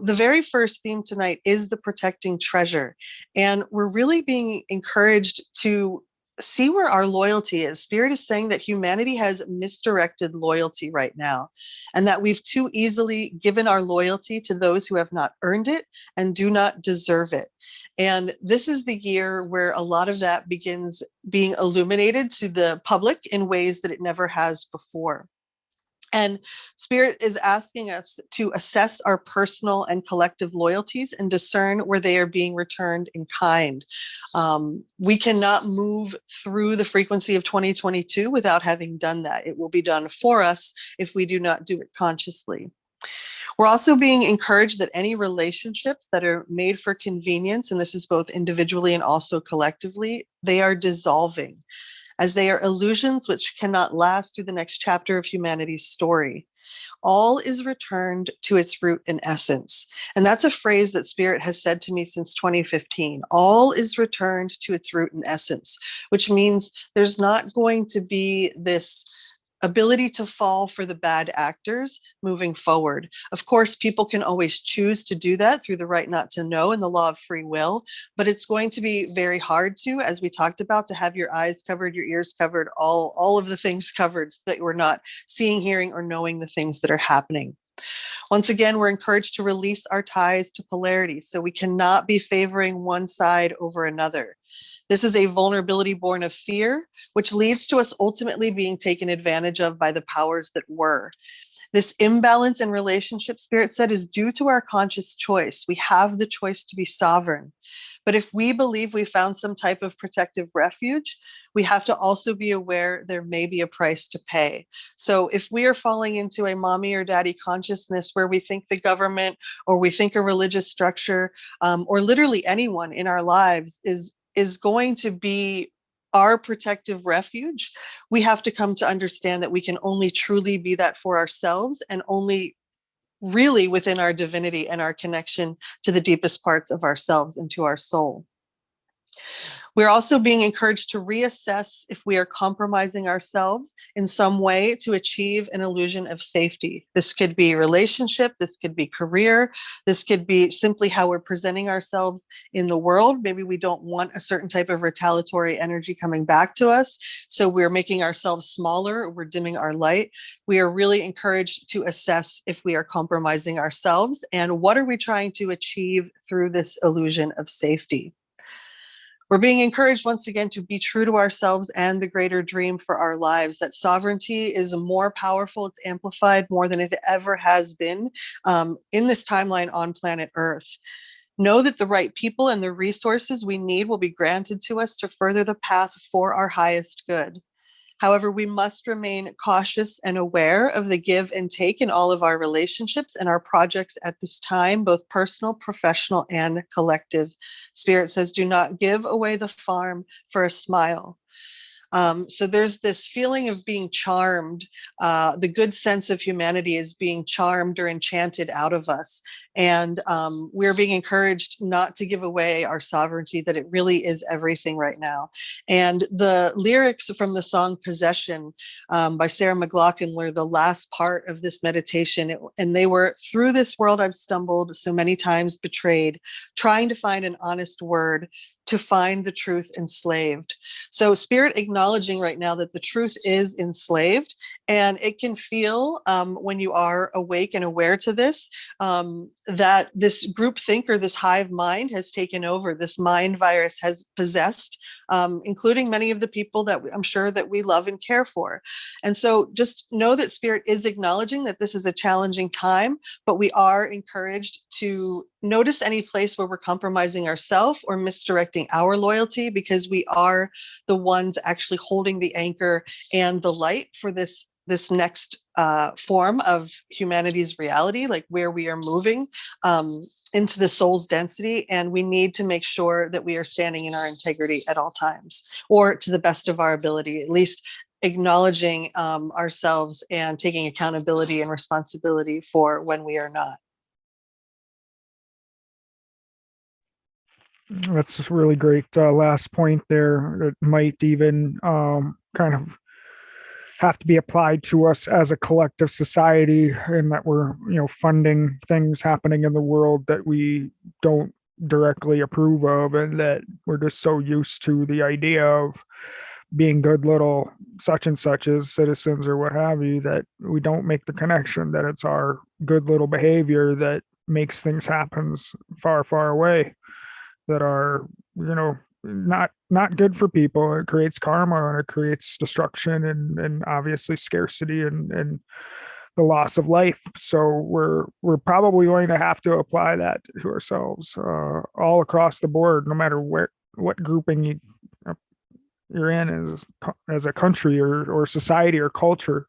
the very first theme tonight is the protecting treasure. And we're really being encouraged to see where our loyalty is. Spirit is saying that humanity has misdirected loyalty right now, and that we've too easily given our loyalty to those who have not earned it and do not deserve it. And this is the year where a lot of that begins being illuminated to the public in ways that it never has before. And Spirit is asking us to assess our personal and collective loyalties and discern where they are being returned in kind. We cannot move through the frequency of 2022 without having done that. It will be done for us if we do not do it consciously. We're also being encouraged that any relationships that are made for convenience, and this is both individually and also collectively, they are dissolving, as they are illusions which cannot last through the next chapter of humanity's story. All is returned to its root and essence. And that's a phrase that Spirit has said to me since 2015. All is returned to its root and essence, which means there's not going to be this ability to fall for the bad actors moving forward. Of course, people can always choose to do that through the right not to know and the law of free will, but it's going to be very hard to, as we talked about, to have your eyes covered, your ears covered, all of the things covered so that we're not seeing, hearing, or knowing the things that are happening. Once again, we're encouraged to release our ties to polarity, so we cannot be favoring one side over another. This is a vulnerability born of fear, which leads to us ultimately being taken advantage of by the powers that were. This imbalance in relationship, Spirit said, is due to our conscious choice. We have the choice to be sovereign. But if we believe we found some type of protective refuge, we have to also be aware there may be a price to pay. So if we are falling into a mommy or daddy consciousness where we think the government or we think a religious structure or literally anyone in our lives is going to be our protective refuge, we have to come to understand that we can only truly be that for ourselves, and only really within our divinity and our connection to the deepest parts of ourselves and to our soul. We're also being encouraged to reassess if we are compromising ourselves in some way to achieve an illusion of safety. This could be relationship, this could be career, this could be simply how we're presenting ourselves in the world. Maybe we don't want a certain type of retaliatory energy coming back to us, so we're making ourselves smaller, or we're dimming our light. We are really encouraged to assess if we are compromising ourselves and what are we trying to achieve through this illusion of safety. We're being encouraged once again to be true to ourselves and the greater dream for our lives, that sovereignty is more powerful, it's amplified more than it ever has been in this timeline on planet Earth. Know that the right people and the resources we need will be granted to us to further the path for our highest good. However, we must remain cautious and aware of the give and take in all of our relationships and our projects at this time, both personal, professional, and collective. Spirit says, do not give away the farm for a smile. So there's this feeling of being charmed. The good sense of humanity is being charmed or enchanted out of us. And we're being encouraged not to give away our sovereignty, that it really is everything right now. And the lyrics from the song Possession by Sarah McLachlan were the last part of this meditation. And they were, through this world I've stumbled, so many times betrayed, trying to find an honest word, to find the truth enslaved. So Spirit acknowledging right now that the truth is enslaved, and it can feel when you are awake and aware to this, that this group think or this hive mind has taken over. This mind virus has possessed, including many of the people that I'm sure that we love and care for. And so just know that Spirit is acknowledging that this is a challenging time, but we are encouraged to notice any place where we're compromising ourselves or misdirecting our loyalty, because we are the ones actually holding the anchor and the light for this next form of humanity's reality, like where we are moving into the soul's density. And we need to make sure that we are standing in our integrity at all times, or to the best of our ability, at least acknowledging ourselves and taking accountability and responsibility for when we are not. That's a really great last point there. It might even kind of have to be applied to us as a collective society, and that we're, funding things happening in the world that we don't directly approve of, and that we're just so used to the idea of being good little such and such as citizens or what have you, that we don't make the connection that it's our good little behavior that makes things happen far, far away, that are, not good for people. It creates karma, and it creates destruction, and obviously scarcity, and the loss of life. So we're probably going to have to apply that to ourselves, all across the board, no matter what grouping you're in as a country or society or culture.